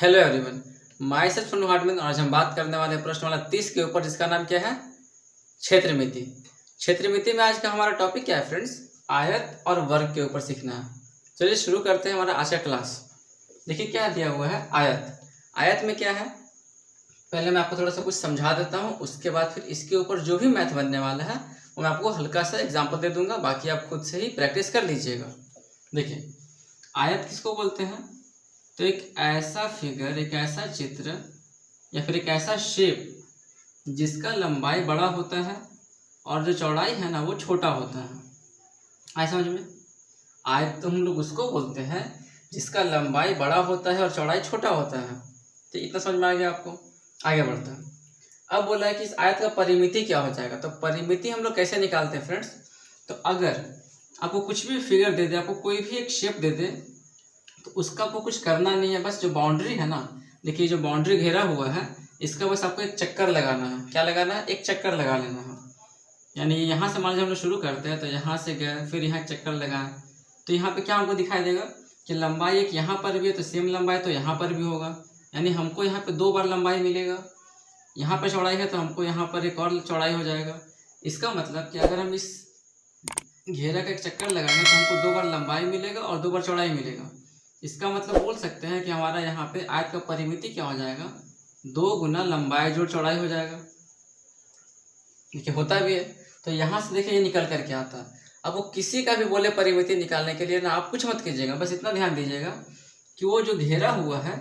Hello everyone, myself Sonu Hartman. आज हम बात करने वाले हैं प्रश्न वाला 30 के ऊपर, जिसका नाम क्या है? क्षेत्रमिति। क्षेत्रमिति में आज का हमारा टॉपिक क्या है फ्रेंड्स? आयत और वर्ग के ऊपर सीखना है। चलिए शुरू करते हैं हमारा आज का क्लास। देखिए क्या दिया हुआ है, आयत। आयत में क्या है, पहले मैं आपको थोड़ा सा कुछ समझा देता हूँ, उसके बाद फिर इसके ऊपर जो भी मैथ बनने वाला है वो मैं आपको हल्का सा एग्जाम्पल दे दूंगा, बाकी आप खुद से ही प्रैक्टिस कर लीजिएगा। देखिए आयत किसको बोलते हैं? तो एक ऐसा फिगर, एक ऐसा चित्र या फिर एक ऐसा शेप जिसका लंबाई बड़ा होता है और जो चौड़ाई है ना वो छोटा होता है। आए समझ में? आयत तो हम लोग उसको बोलते हैं जिसका लंबाई बड़ा होता है और चौड़ाई छोटा होता है। तो इतना समझ में आ गया आपको? आगे बढ़ते हैं। अब बोला है कि इस आयत का परिमिति क्या हो जाएगा। तो परिमिति हम लोग कैसे निकालते हैं फ्रेंड्स? तो अगर आपको कुछ भी फिगर दे दे, आपको कोई भी एक शेप दे दे, तो उसका आपको कुछ करना नहीं है। बस जो बाउंड्री है ना, देखिए जो बाउंड्री घेरा हुआ है, इसका बस आपको एक चक्कर लगाना है। क्या लगाना है? एक चक्कर लगा लेना है। यानी यहाँ से मान लीजिए हम लोग शुरू करते हैं, तो यहाँ से गए, फिर यहाँ चक्कर लगाए, तो यहाँ पे क्या हमको दिखाई देगा कि लंबाई एक यहाँ पर भी है, तो सेम लंबाई तो यहाँ पर भी होगा। यानी हमको यहाँ पे 2 बार लंबाई मिलेगा। यहाँ पर चौड़ाई है तो हमको यहाँ पर एक और चौड़ाई हो जाएगा। इसका मतलब कि अगर हम इस घेरा का एक चक्कर लगाएंगे तो हमको 2 बार लंबाई मिलेगा और 2 बार चौड़ाई मिलेगा। इसका मतलब बोल सकते हैं कि हमारा यहाँ पे आयत का परिमिति क्या हो जाएगा? 2 गुना लंबाई जोड़ चौड़ाई हो जाएगा। देखिए होता भी है। तो यहाँ से देखिए ये निकल करके आता है। अब वो किसी का भी बोले परिमिति निकालने के लिए ना, आप कुछ मत कीजिएगा, बस इतना ध्यान दीजिएगा कि वो जो घेरा हुआ है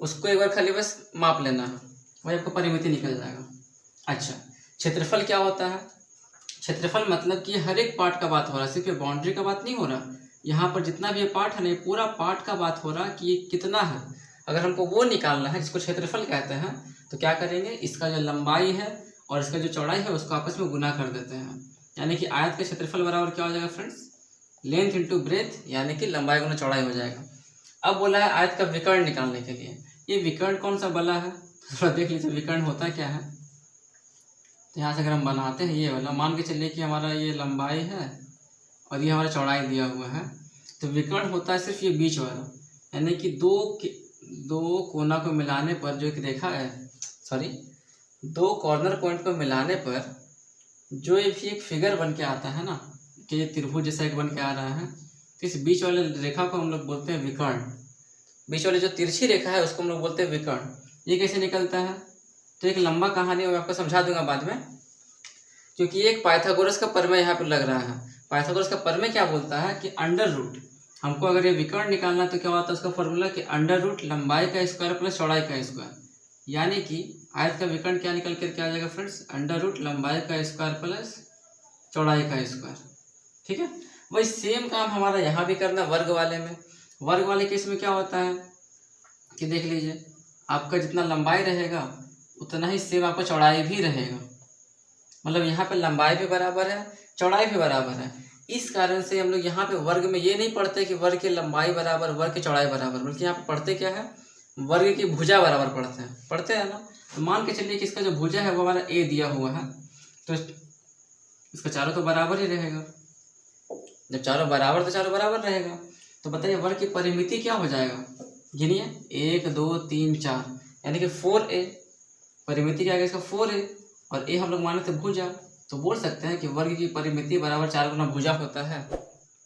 उसको एक बार खाली बस माप लेना है, वही आपको परिमिति निकल जाएगा। अच्छा, क्षेत्रफल क्या होता है? क्षेत्रफल मतलब कि हर एक पार्ट का बात हो रहा है, सिर्फ ये बाउंड्री का बात नहीं हो रहा। यहाँ पर जितना भी ये पार्ट है ना, पूरा पार्ट का बात हो रहा कि ये कितना है। अगर हमको वो निकालना है जिसको क्षेत्रफल कहते हैं, तो क्या करेंगे, इसका जो लंबाई है और इसका जो चौड़ाई है उसको आपस में गुना कर देते हैं। यानी कि आयत का क्षेत्रफल बराबर क्या हो जाएगा फ्रेंड्स? लेंथ इंटू ब्रेथ, यानी कि लंबाई गुना चौड़ाई हो जाएगा। अब बोला है आयत का विकर्ण निकालने के लिए। ये विकर्ण कौन सा बला है? थोड़ा देख लीजिए विकर्ण होता क्या है। तो यहाँ से अगर हम बनाते हैं, ये वाला मान के चलिए कि हमारा ये लंबाई है और ये हमारा चौड़ाई दिया हुआ है, तो विकर्ण होता है सिर्फ ये बीच वाला। यानी कि दो कोना को मिलाने पर जो एक रेखा है, सॉरी 2 कॉर्नर पॉइंट को मिलाने पर जो ये भी एक फिगर बन के आता है ना, कि ये त्रिभुज जैसा एक बन के आ रहा है, तो इस बीच वाले रेखा को हम लोग बोलते हैं विकर्ण। बीच वाली जो तिरछी रेखा है उसको हम लोग बोलते हैं विकर्ण। ये कैसे निकलता है? तो एक लंबा कहानी मैं आपको समझा दूंगा बाद में, क्योंकि एक पाइथागोरस का प्रमेय यहाँ पर लग रहा है। पाइथागोरस का प्रमेय क्या बोलता है कि अंडर रूट, हमको अगर ये विकर्ण निकालना तो क्या होता है उसका फॉर्मूला कि अंडर रूट लंबाई का स्क्वायर प्लस चौड़ाई का स्क्वायर। यानी कि आयत का विकर्ण क्या निकल कर क्या आ जाएगा फ्रेंड्स? अंडर रूट लंबाई का स्क्वायर प्लस चौड़ाई का स्क्वायर। ठीक है, वही सेम काम हमारा यहाँ भी करना वर्ग वाले में। वर्ग वाले केस में क्या होता है कि देख लीजिए, आपका जितना लंबाई रहेगा उतना ही सेम आपका चौड़ाई भी रहेगा। मतलब यहाँ पे लंबाई भी बराबर है, चौड़ाई भी बराबर है। इस कारण से हम लोग यहाँ पे वर्ग में ये नहीं पढ़ते कि वर्ग की लंबाई बराबर, वर्ग की चौड़ाई बराबर, बल्कि यहाँ पे पढ़ते क्या है, वर्ग की भुजा बराबर पढ़ते हैं ना। तो मान के चलिए कि इसका जो भुजा है वो हमारा ए दिया हुआ है, तो इसका चारों तो बराबर ही रहेगा। जब चारों बराबर तो चारों बराबर रहेगा। तो बताइए वर्ग की परिमिति क्या हो जाएगा? गिनिए, 1 2 3 4, यानी कि 4a। परिमिति क्या है इसका? 4a। और ए हम लोग माने थे भुजा, तो बोल सकते हैं कि वर्ग की परिमिति बराबर 4 गुना भुजा होता है।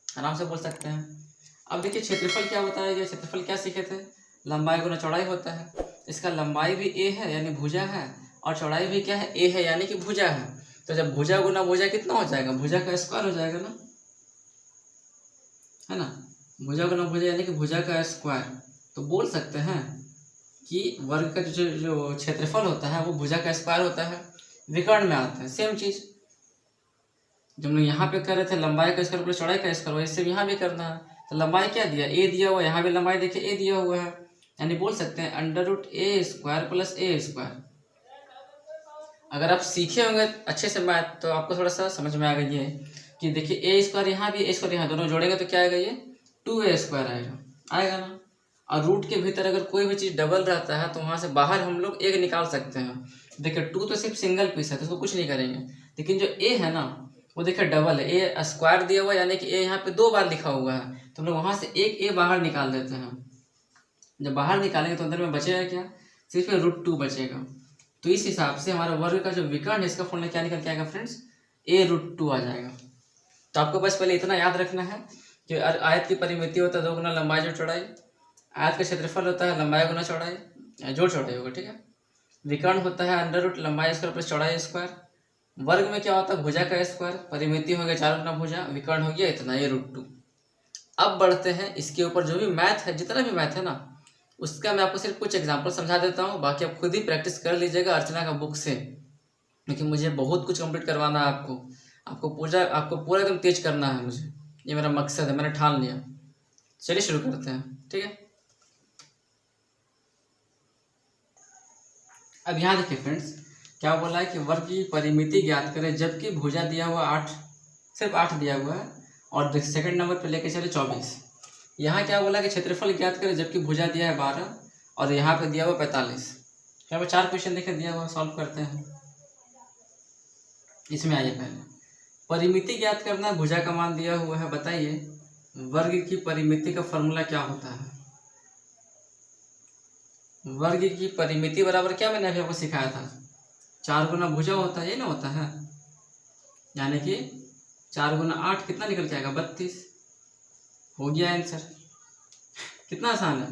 आराम से बोल सकते हैं। अब देखिए क्षेत्रफल क्या बताया गया। क्षेत्रफल क्या सीखे थे? लंबाई गुना चौड़ाई होता है। इसका लंबाई भी ए है यानी भुजा है, और चौड़ाई भी क्या है? ए है यानी कि भुजा है। तो जब भुजा गुना भुजा कितना हो जाएगा? भुजा का स्क्वायर हो जाएगा ना, है ना। भुजा गुना भुजा यानी कि भुजा का स्क्वायर। तो बोल सकते हैं कि वर्ग का जो क्षेत्रफल होता है वो भुजा का स्क्वायर होता है। विकर्ण में आता है सेम चीज। जब हम यहाँ पे कर रहे थे लंबाई का स्क्वायर प्लस चौड़ाई का स्क्वायर, वैसे यहाँ भी करना है। तो लंबाई क्या दिया? ए दिया हुआ है, यहाँ भी लंबाई देखिए ए दिया हुआ है। यानी बोल सकते हैं अंडर रूट ए स्क्वायर प्लस ए स्क्वायर। अगर आप सीखे होंगे अच्छे से मैथ तो आपको थोड़ा सा समझ में आ गई है कि देखिए ए स्क्वायर यहाँ भी, ए स्क्वायर यहाँ, दोनों जोड़ेंगे तो क्या आएगा? ये 2a स्क्वायर आएगा ना। और रूट के भीतर अगर कोई भी चीज़ डबल रहता है तो वहाँ से बाहर हम लोग एक निकाल सकते हैं। देखिए 2 तो सिर्फ सिंगल पीस है तो उसको कुछ नहीं करेंगे, लेकिन जो ए है ना वो देखिए डबल है। ए स्क्वायर दिया हुआ है यानी कि ए यहाँ पे 2 बार लिखा हुआ है, तो हम लोग वहाँ से एक ए बाहर निकाल देते हैं। जब बाहर निकालेंगे तो अंदर में बचेगा क्या, सिर्फ √2 बचेगा। तो इस हिसाब से हमारा वर्ग का जो विकर्ण है इसका फॉर्मूला क्या निकल के आएगा फ्रेंड्स, a√2 आ जाएगा। तो आपको बस पहले इतना याद रखना है कि आयत की परिमिति होता है 2 गुना लंबाई जोड़ चौड़ाई, आयत का क्षेत्रफल होता है लंबाई गुना चौड़ाई जोड़ चौड़ाई होगा, ठीक है। विकर्ण होता है अंडर रूट लंबाई स्क्वायर प्लस चौड़ाई स्क्वायर। वर्ग में क्या होता है, भुजा का स्क्वायर, परिमिति हो गया 4 गुना भुजा, विकर्ण हो गया इतना a√2। अब बढ़ते हैं इसके ऊपर, जो भी मैथ है, जितना भी मैथ है ना, उसका मैं आपको सिर्फ कुछ एग्जाम्पल समझा देता हूँ, बाकी आप खुद ही प्रैक्टिस कर लीजिएगा अर्चना का बुक से, क्योंकि मुझे बहुत कुछ कंप्लीट करवाना है आपको पूरा एकदम तेज करना है मुझे, ये मेरा मकसद है, मैंने ठान लिया। चलिए शुरू करते हैं, ठीक है। अब यहाँ देखिए फ्रेंड्स, क्या बोला है कि वर्ग की परिमिति ज्ञात करें जबकि भुजा दिया हुआ 8, सिर्फ 8 दिया हुआ है, और सेकंड नंबर पे लेके चले 24। यहाँ क्या बोला कि क्षेत्रफल ज्ञात करें जबकि भुजा दिया है 12 और यहाँ पे दिया हुआ 45। यहाँ पे 4 क्वेश्चन देखे दिया हुआ, सॉल्व करते हैं। इसमें आइए पहले परिमिति ज्ञात करना, भुजा का मान दिया हुआ है, बताइए वर्ग की परिमिति का फॉर्मूला क्या होता है। वर्ग की परिमिति बराबर क्या मैंने अभी आपको सिखाया था, 4 गुना भुजा होता है, ये ना होता है, यानी कि 4 गुना 8 कितना निकल के आएगा, 32। हो गया आंसर, कितना आसान है।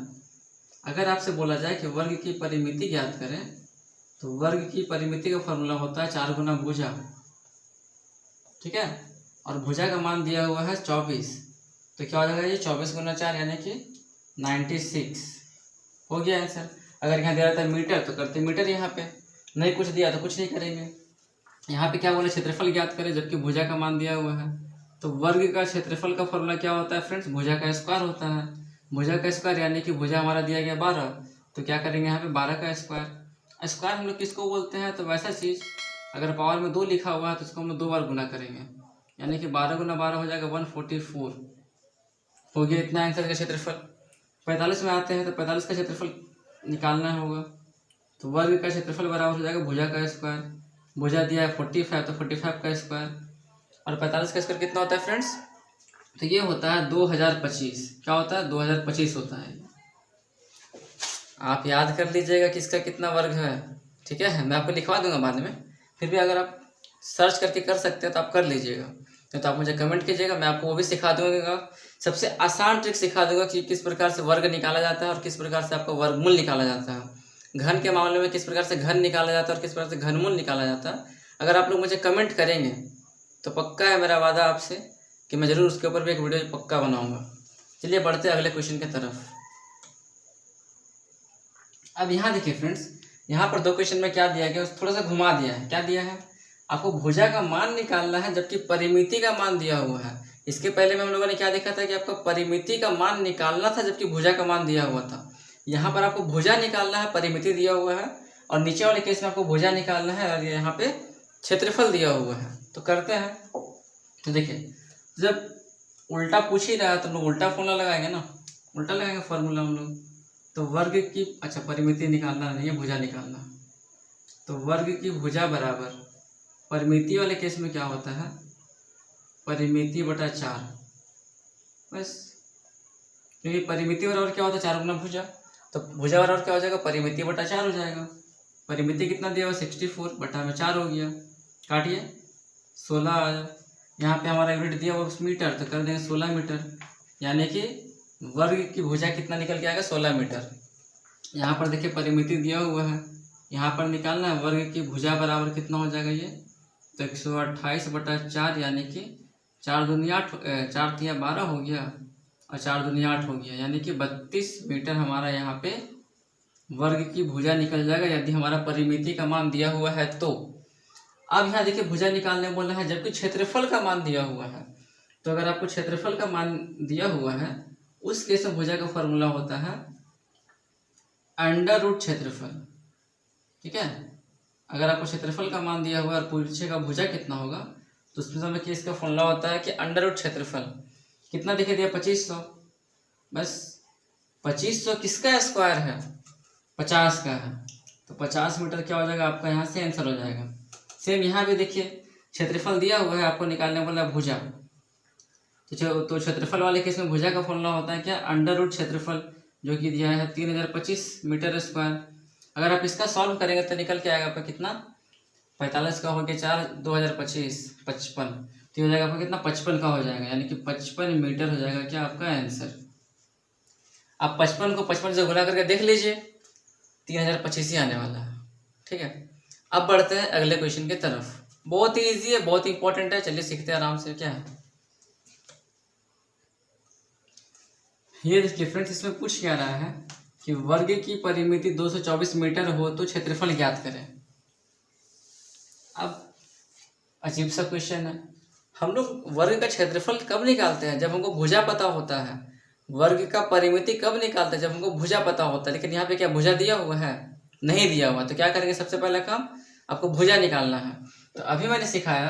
अगर आपसे बोला जाए कि वर्ग की परिमिति ज्ञात करें, तो वर्ग की परिमिति का फॉर्मूला होता है 4 गुना भुजा, ठीक है, और भुजा का मान दिया हुआ है 24, तो क्या हो जाएगा ये 24 गुना 4 यानी कि 96। हो गया आंसर। अगर यहाँ दिया रहता है मीटर तो करते मीटर, यहाँ पे नहीं कुछ दिया तो कुछ नहीं करेंगे। यहाँ पे क्या बोले, क्षेत्रफल ज्ञात करें जबकि भुजा का मान दिया हुआ है, तो वर्ग का क्षेत्रफल का फॉर्मूला क्या होता है फ्रेंड्स, भुजा का स्क्वायर होता है। भुजा का स्क्वायर यानी कि भुजा हमारा दिया गया 12, तो क्या करेंगे यहाँ पे 12 का स्क्वायर। स्क्वायर हम लोग किसको बोलते हैं, तो वैसा चीज़ अगर पावर में 2 लिखा हुआ है तो उसको हम लोग 2 बार गुना करेंगे, यानी कि 12 गुना 12 हो जाएगा 144। हो गया इतना आंसर का क्षेत्रफल। 45 में आते हैं तो 45 का क्षेत्रफल निकालना होगा, तो वर्ग का क्षेत्रफल बराबर हो जाएगा भुजा का स्क्वायर। भुजा दिया है 45, तो 45 का स्क्वायर, और 45 का स्क्वायर कितना होता है फ्रेंड्स, तो ये होता है 2025। क्या होता है, 2025 होता है। आप याद कर लीजिएगा कि इसका कितना वर्ग है, ठीक है, मैं आपको लिखवा दूंगा बाद में, फिर भी अगर आप सर्च करके कर सकते हैं तो आप कर लीजिएगा, तो आप मुझे कमेंट कीजिएगा, मैं आपको वो भी सिखा दूंगा। सबसे आसान ट्रिक सिखा दूंगा कि किस प्रकार से वर्ग निकाला जाता है और किस प्रकार से आपका वर्गमूल निकाला जाता है। घन के मामले में किस प्रकार से घन निकाला जाता है और किस प्रकार से घनमूल निकाला जाता है। अगर आप लोग मुझे कमेंट करेंगे तो पक्का है मेरा वादा आपसे कि मैं ज़रूर उसके ऊपर भी एक वीडियो पक्का बनाऊँगा। चलिए बढ़ते हैं अगले क्वेश्चन की तरफ। अब यहाँ देखिए फ्रेंड्स, यहाँ पर 2 क्वेश्चन में क्या दिया गया, थोड़ा सा घुमा दिया है। क्या दिया है, आपको भुजा का मान निकालना है जबकि परिमिति का मान दिया हुआ है। इसके पहले में हम लोगों ने क्या देखा था कि आपको परिमिति का मान निकालना था जबकि भुजा का मान दिया हुआ था। यहाँ पर आपको भुजा निकालना है, परिमिति दिया हुआ है, और नीचे वाले केस में आपको भुजा निकालना है और यहाँ पे क्षेत्रफल दिया हुआ है। तो करते हैं, तो देखिए जब उल्टा पूछ ही रहा है तो हम लोग उल्टा फॉर्मूला लगाएंगे ना, उल्टा लगाएंगे फॉर्मूला हम लोग। तो वर्ग की, अच्छा परिमिति निकालना नहीं है, भुजा निकालना। तो वर्ग की भुजा बराबर परिमिति वाले केस में क्या होता है, परिमिति बटा 4, बस। क्योंकि परिमिति बराबर क्या होता है, 4 गुना भुजा, तो भुजा बराबर क्या हो जाएगा, परिमिति बटा 4 हो जाएगा। परिमिति कितना दिया हुआ 64 बटा में 4 हो गया, काटिए 16 आया। यहाँ पे हमारा यूनिट दिया हुआ मीटर, तो कर देंगे 16 मीटर, यानी कि वर्ग की भुजा कितना निकल के आएगा, 16 मीटर। यहाँ पर देखिए परिमिति दिया हुआ है, यहाँ पर निकालना है वर्ग की भुजा बराबर कितना हो जाएगा ये, तो 128 बटा 4, यानी कि 4 दूनी 8, 4 तिया 12 हो गया और 4 दूनी 8 हो गया, यानी कि 32 मीटर हमारा यहाँ पे वर्ग की भुजा निकल जाएगा यदि हमारा परिमिति का मान दिया हुआ है तो। अब यहाँ देखिए भुजा निकालने बोला है जबकि क्षेत्रफल का मान दिया हुआ है, तो अगर आपको क्षेत्रफल का मान दिया हुआ है उस केस में भुजा का फॉर्मूला होता है अंडर रूट क्षेत्रफल, ठीक है। अगर आपको क्षेत्रफल का मान दिया हुआ है और पूछे का भुजा कितना होगा, तो उसमें समय कि इसका फॉर्मूला होता है कि अंडर रूट क्षेत्रफल कितना दिखे दिया 2500, बस 2500 किसका स्क्वायर है, 50 का है, तो 50 मीटर क्या हो जाएगा आपका, यहाँ से आंसर हो जाएगा। सेम यहाँ भी देखिए क्षेत्रफल दिया हुआ है, आपको निकालने वाला भुजा, तो क्षेत्रफल वाले केस में भुजा का फॉर्मूला होता है क्या, अंडर रूट क्षेत्रफल जो कि दिया है 3025 मीटर स्क्वायर। अगर आप इसका सॉल्व करेंगे तो निकल के आएगा आपका कितना, 45 का हो गया 4, 2025 55, तो हो जाएगा आपका कितना, 55 का हो जाएगा, यानी कि 55 मीटर हो जाएगा क्या आपका आंसर। आप 55 को 55 से गुणा करके देख लीजिए, 3025 ही आने वाला है। ठीक है, अब बढ़ते हैं अगले क्वेश्चन की तरफ। बहुत ही ईजी है, बहुत ही इंपॉर्टेंट है, चलिए सीखते हैं आराम से। क्या है ये देखिए फ्रेंड्स, इसमें पूछ क्या रहा है कि वर्ग की परिमिति 224 मीटर हो तो क्षेत्रफल ज्ञात करें। अब अजीब सा क्वेश्चन है। हम लोग वर्ग का क्षेत्रफल कब निकालते हैं, जब हमको भुजा पता होता है। वर्ग का परिमिति कब निकालते हैं, जब हमको भुजा पता होता है। लेकिन यहाँ पे क्या भुजा दिया हुआ है, नहीं दिया हुआ, तो क्या करेंगे, सबसे पहला काम आपको भुजा निकालना है। तो अभी मैंने सिखाया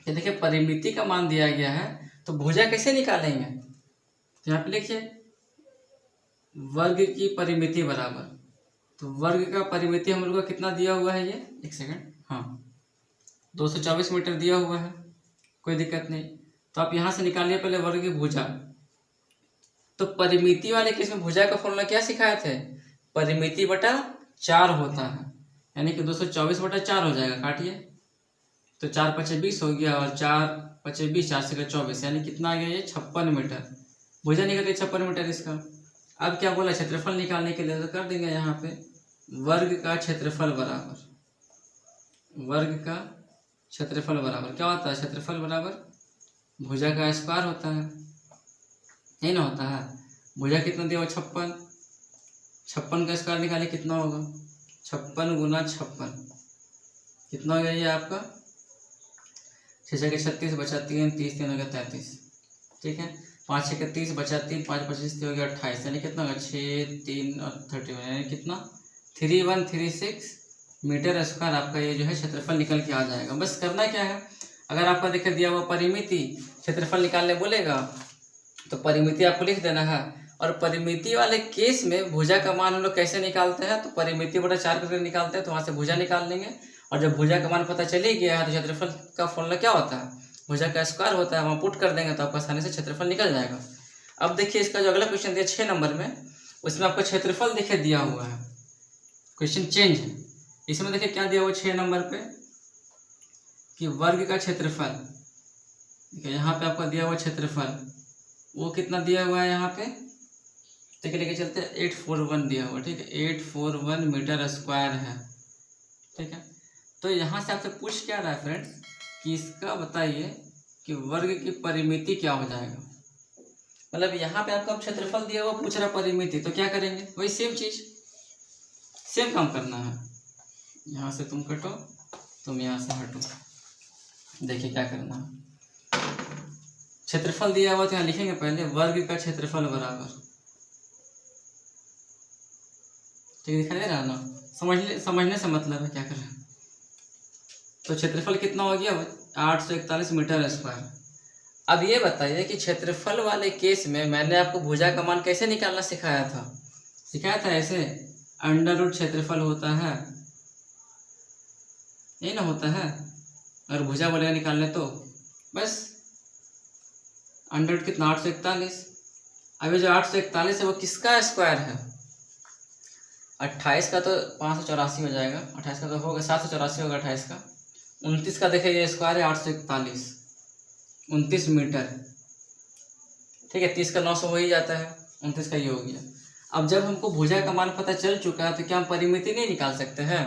कि देखिए परिमिति का मान दिया गया है, तो भुजा कैसे निकालेंगे। तो यहाँ पे लिखिए वर्ग की परिमिति बराबर, तो वर्ग का परिमिति हम लोग का कितना दिया हुआ है, ये एक सेकंड, हाँ 224 मीटर दिया हुआ है, कोई दिक्कत नहीं। तो आप यहाँ से निकालिए पहले वर्ग की भुजा। तो परिमिति वाले केस में भुजा का फॉर्मूला क्या सिखाए थे, परिमिति बटा 4 होता है, यानी कि 224 बटा 4 हो जाएगा, काटिए तो 4 पचे 20 हो गया, और 4 पचे 20, 4 से 24, यानी कितना आ गया ये 56 मीटर। भुजा निकल गई 56 मीटर इसका। अब क्या बोला, क्षेत्रफल निकालने के लिए तो कर देंगे यहाँ पे वर्ग का क्षेत्रफल बराबर, वर्ग का क्षेत्रफल बराबर क्या होता है, क्षेत्रफल बराबर भुजा का स्क्वायर होता है, नहीं ना होता है। भुजा कितना दिया हुआ 56, 56 का स्क्वायर निकाले कितना होगा, 56 गुना 56 कितना हो गया ये आपका 6 के 36 बचा 3, 30 3 हो गया 33। ठीक है, 5 6 के 30 बचा 3, 5 25 हो गया 28, यानी कितना होगा 6 3 और 31, यानी कितना 3136 मीटर स्क्वायर आपका ये जो है क्षेत्रफल निकल के आ जाएगा। बस करना क्या है, अगर आपका देखिए दिया हुआ परिमिति क्षेत्रफल निकालने बोलेगा तो परिमिति आपको लिख देना है। और परिमिति वाले केस में भुजा का मान हम लोग कैसे निकालते हैं, तो परिमिति बटा 4 करके निकालते हैं, तो वहाँ से भुजा निकाल लेंगे। और जब भुजा का मान पता चली गया है तो क्षेत्रफल का फॉर्मूला क्या होता है, भुजा का स्क्वायर होता है, वहाँ पुट कर देंगे तो आपका आसानी से क्षेत्रफल निकल जाएगा। अब देखिए इसका जो अगला क्वेश्चन दिया 6 नंबर में, उसमें आपको क्षेत्रफल देखिए दिया हुआ है, क्वेश्चन चेंज है। इसमें देखिए क्या दिया हुआ 6 नंबर पे कि वर्ग का क्षेत्रफल, देखिए यहाँ पे आपका दिया हुआ क्षेत्रफल वो कितना दिया हुआ है, यहाँ पे ठीक है लेके चलते हैं 841 दिया हुआ, ठीक है 841 मीटर स्क्वायर है। ठीक है, तो यहाँ से आपसे पूछ क्या रहा है फ्रेंड्स कि इसका बताइए कि वर्ग की परिमिति क्या हो जाएगा। मतलब यहाँ पे आपका क्षेत्रफल दिया हुआ पूछ रहा परिमिति, तो क्या करेंगे, वही सेम चीज, सेम काम करना है। यहाँ से तुम कटो, तुम यहाँ से हटो, देखिए क्या करना है। क्षेत्रफल दिया हुआ तो यहाँ लिखेंगे पहले वर्ग का क्षेत्रफल बराबर, ठीक दिखाई दे रहा है ना, समझने से मतलब है क्या कर रहे हैं। तो क्षेत्रफल कितना हो गया 841 मीटर स्क्वायर। अब ये बताइए कि क्षेत्रफल वाले केस में मैंने आपको भुजा का मान कैसे निकालना सिखाया था ऐसे, अंडर रूट क्षेत्रफल होता है, यही ना होता है। अगर भुजा बोलेगा निकालने तो बस अंडर रूट कितना 841। अब ये जो 841 है वो किसका स्क्वायर है, 28 का तो 584 हो जाएगा, 28 का तो होगा 784 होगा 28 का, 29 का देखिए ये स्क्वायर है 841, 29 मीटर। ठीक है, 30 का 900 हो ही जाता है, 29 का ये हो गया। अब जब हमको भुजा का मान पता चल चुका है तो क्या हम परिमिति नहीं निकाल सकते हैं,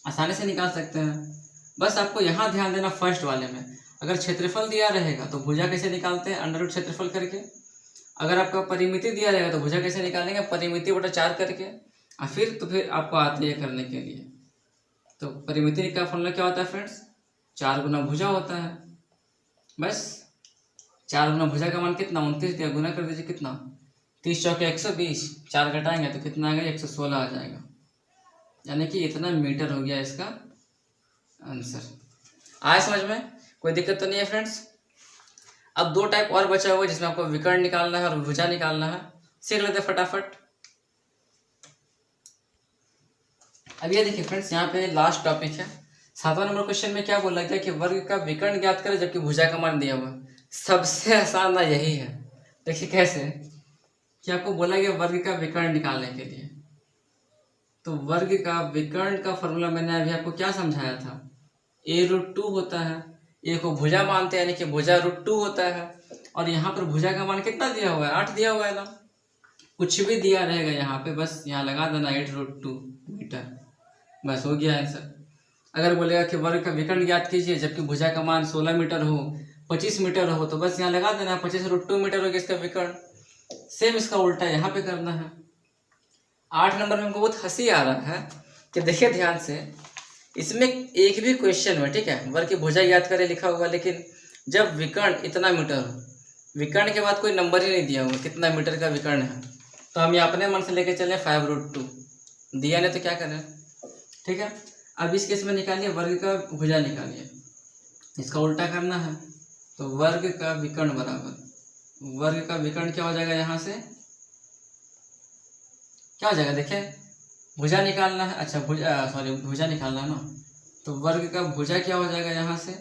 आसानी से निकाल सकते हैं। बस आपको यहाँ ध्यान देना फर्स्ट वाले में, अगर क्षेत्रफल दिया रहेगा तो भुजा कैसे निकालते हैं, अंडर रूट क्षेत्रफल करके। अगर आपका परिमिति दिया रहेगा तो भुजा कैसे निकालेंगे, परिमिति बटा 4 करके। और फिर आपको आते हैं करने के लिए। तो परिमिति का फॉर्मूला क्या होता है फ्रेंड्स, 4 गुना भुजा होता है। बस 4 गुना भुजा का मान कितना 29 दिया, गुना कर दीजिए कितना 30 चौके 120, 4 घटाएंगे तो कितना आएगा 116 आ जाएगा, यानी कि इतना मीटर हो गया इसका आंसर। आया समझ में, कोई दिक्कत तो नहीं है फ्रेंड्स। अब 2 टाइप और बचा हुआ है जिसमें आपको विकर्ण निकालना है और भुजा निकालना है, सीख लेते हैं फटाफट। अब ये देखिए फ्रेंड्स, यहाँ पे लास्ट टॉपिक है 7वां नंबर क्वेश्चन में क्या बोला गया कि वर्ग का विकर्ण ज्ञात करें जबकि भुजा का मान दिया हुआ। सबसे आसान ना यही है, देखिए कैसे। कि आपको बोला गया वर्ग का विकर्ण निकालने के लिए। तो वर्ग का विकर्ण का फॉर्मूला मैंने अभी आपको क्या समझाया था, a√2 होता है। ए को भुजा मानते हैं, यानी कि भुजा √2 होता है। और यहाँ पर भुजा का मान कितना दिया हुआ है, 8 दिया हुआ है ना। कुछ भी दिया रहेगा यहाँ पे, बस यहाँ लगा देना 8√2 मीटर, बस हो गया आंसर। अगर बोलेगा कि वर्ग का विकर्ण ज्ञात कीजिए जबकि भुजा का मान 16 मीटर हो, 25 मीटर हो, तो बस यहाँ लगा देना 25√2 मीटर हो गया इसका विकर्ण। सेम इसका उल्टा यहाँ पे करना है। 8 नंबर में हमको बहुत हंसी आ रहा है कि देखिए ध्यान से, इसमें एक भी क्वेश्चन में, ठीक है, वर्ग की भुजा याद करें लिखा हुआ, लेकिन जब विकर्ण इतना मीटर हो, विकर्ण के बाद कोई नंबर ही नहीं दिया हुआ कितना मीटर का विकर्ण है, तो हम ये अपने मन से लेके चले 5√2, दिया नहीं तो क्या करें, ठीक है। अब इस केस में निकालिए वर्ग का भुजा निकालिए, इसका उल्टा करना है। तो वर्ग का विकर्ण बराबर वर्ग का विकर्ण क्या हो जाएगा, यहाँ से क्या हो जाएगा, देखिए भुजा निकालना है, अच्छा भुजा निकालना है ना, तो वर्ग का भुजा क्या हो जाएगा, यहाँ से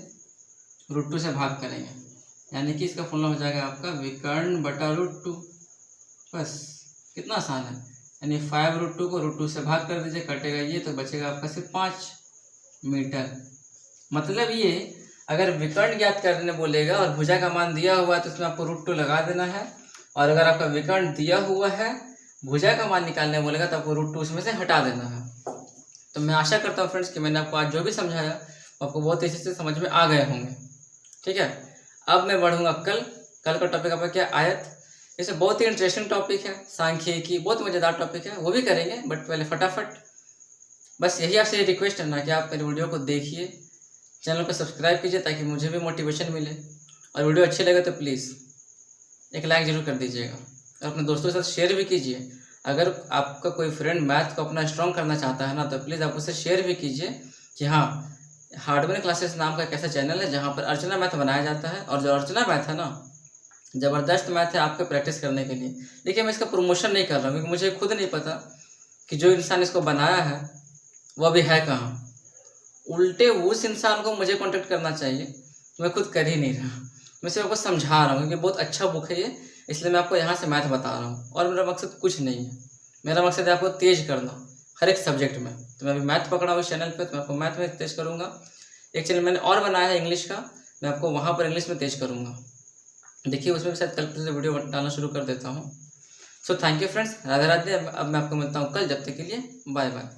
√2 से भाग करेंगे, यानी कि इसका फॉर्मूला हो जाएगा आपका विकर्ण बटा √2। बस कितना आसान है, यानी 5√2 को √2 से भाग कर दीजिए, कटेगा ये तो बचेगा आपका सिर्फ 5 मीटर। मतलब ये अगर विकर्ण ज्ञात करने बोलेगा और भुजा का मान दिया हुआ है तो उसमें आपको √2 लगा देना है, और अगर आपका विकर्ण दिया हुआ है भुजा का मान निकालने बोलेगा तो आपको √2 उसमें से हटा देना है। तो मैं आशा करता हूँ फ्रेंड्स कि मैंने आपको आज जो भी समझाया आपको बहुत अच्छे से समझ में आ गए होंगे, ठीक है। अब मैं बढ़ूँगा कल का टॉपिक आपका क्या, आयत। इसे बहुत ही इंटरेस्टिंग टॉपिक है, सांख्यिकी बहुत मज़ेदार टॉपिक है, वो भी करेंगे, बट पहले फटाफट बस यही आपसे रिक्वेस्ट है ना कि आप मेरे वीडियो को देखिए, चैनल को सब्सक्राइब कीजिए ताकि मुझे भी मोटिवेशन मिले, और वीडियो अच्छी लगे तो प्लीज़ एक लाइक ज़रूर कर दीजिएगा और अपने दोस्तों के साथ शेयर भी कीजिए। अगर आपका कोई फ्रेंड मैथ को अपना स्ट्रॉन्ग करना चाहता है ना, तो प्लीज़ आप उससे शेयर भी कीजिए कि हाँ, हार्डवेयर क्लासेस नाम का एक ऐसा चैनल है जहाँ पर अर्चना मैथ बनाया जाता है, और जो अर्चना मैथ है ना, ज़बरदस्त मैथ है आपके प्रैक्टिस करने के लिए। देखिए मैं इसका प्रमोशन नहीं कर रहा हूँ क्योंकि मुझे खुद नहीं पता कि जो इंसान इसको बनाया है वो अभी है कहाँ। उल्टे उस इंसान को मुझे कांटेक्ट करना चाहिए, तो मैं खुद कर ही नहीं रहा, मैं सिर्फ आपको समझा रहा हूँ क्योंकि बहुत अच्छा बुक है ये, इसलिए मैं आपको यहाँ से मैथ बता रहा हूँ। और मेरा मकसद कुछ नहीं है, मेरा मकसद है आपको तेज करना हर एक सब्जेक्ट में। तो मैं अभी मैथ पकड़ा हुआ इस चैनल पे, तो मैं आपको मैथ में तेज करूँगा। एक चैनल मैंने और बनाया है इंग्लिश का, मैं आपको वहाँ पर इंग्लिश में तेज करूँगा। देखिए उसमें भी शायद कल से वीडियो डालना शुरू कर देता हूँ। So thank you friends, Radhe Radhe. अब मैं आपको मिलता हूँ कल, जब तक के लिए बाय बाय।